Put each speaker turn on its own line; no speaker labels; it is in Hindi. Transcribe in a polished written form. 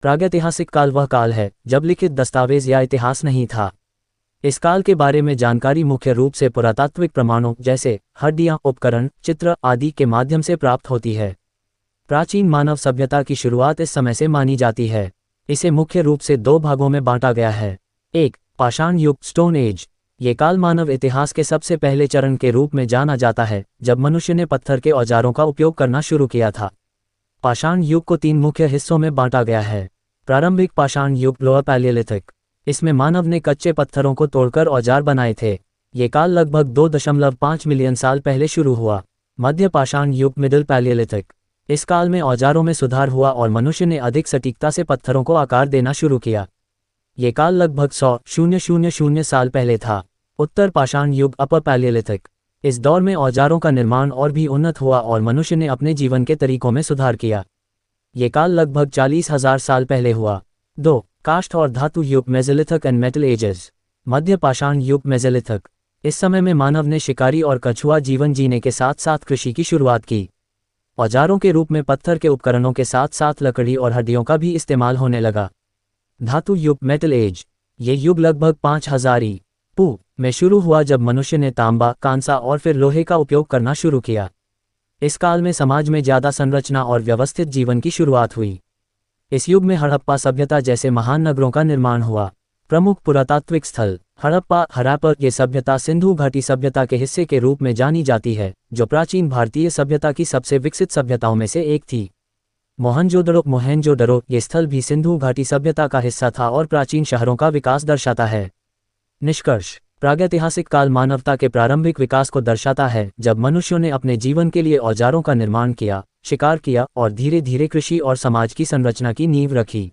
प्रागैतिहासिक काल वह काल है जब लिखित दस्तावेज या इतिहास नहीं था। इस काल के बारे में जानकारी मुख्य रूप से पुरातात्विक प्रमाणों जैसे हड्डियां, उपकरण, चित्र आदि के माध्यम से प्राप्त होती है। प्राचीन मानव सभ्यता की शुरुआत इस समय से मानी जाती है। इसे मुख्य रूप से दो भागों में बांटा गया है। एक, पाषाण युग स्टोन एज। ये काल मानव इतिहास के सबसे पहले चरण के रूप में जाना जाता है, जब मनुष्य ने पत्थर के औजारों का उपयोग करना शुरू किया था। पाषाण युग को तीन मुख्य हिस्सों में बांटा गया है। प्रारंभिक पाषाण युग लोअर पैलियोलिथिक। इसमें मानव ने कच्चे पत्थरों को तोड़कर औजार बनाए थे। ये काल लगभग 2.5 मिलियन साल पहले शुरू हुआ। मध्य पाषाण युग मिडिल पैलियोलिथिक। इस काल में औजारों में सुधार हुआ और मनुष्य ने अधिक सटीकता से पत्थरों को आकार देना शुरू किया। ये काल लगभग 100,000 साल पहले था। उत्तर पाषाण युग अपर पैलियोलिथिक। इस दौर में औजारों का निर्माण और भी उन्नत हुआ और मनुष्य ने अपने जीवन के तरीकों में सुधार किया। ये काल लगभग 40,000 साल पहले हुआ। 2. काष्ठ और धातु युग मेसोलिथिक एंड मेटल एजेस। मध्य पाषाण युग मेसोलिथिक। इस समय में मानव ने शिकारी और कछुआ जीवन जीने के साथ साथ कृषि की शुरुआत की। औजारों के रूप में पत्थर के उपकरणों के साथ साथ लकड़ी और हड्डियों का भी इस्तेमाल होने लगा। धातु युग मेटल एज। ये युग लगभग 5000 ई.पू. में शुरू हुआ जब मनुष्य ने तांबा, कांसा और फिर लोहे का उपयोग करना शुरू किया। इस काल में समाज में ज्यादा संरचना और व्यवस्थित जीवन की शुरुआत हुई। इस युग में हड़प्पा सभ्यता जैसे महान नगरों का निर्माण हुआ। प्रमुख पुरातात्विक स्थल हड़प्पा ये सभ्यता सिंधु घाटी सभ्यता के हिस्से के रूप में जानी जाती है, जो प्राचीन भारतीय सभ्यता की सबसे विकसित सभ्यताओं में से एक थी। मोहनजोदड़ो ये स्थल भी सिंधु घाटी सभ्यता का हिस्सा था और प्राचीन शहरों का विकास दर्शाता है। निष्कर्ष: प्रागैतिहासिक काल मानवता के प्रारंभिक विकास को दर्शाता है, जब मनुष्यों ने अपने जीवन के लिए औजारों का निर्माण किया, शिकार किया और धीरे धीरे कृषि और समाज की संरचना की नींव रखी।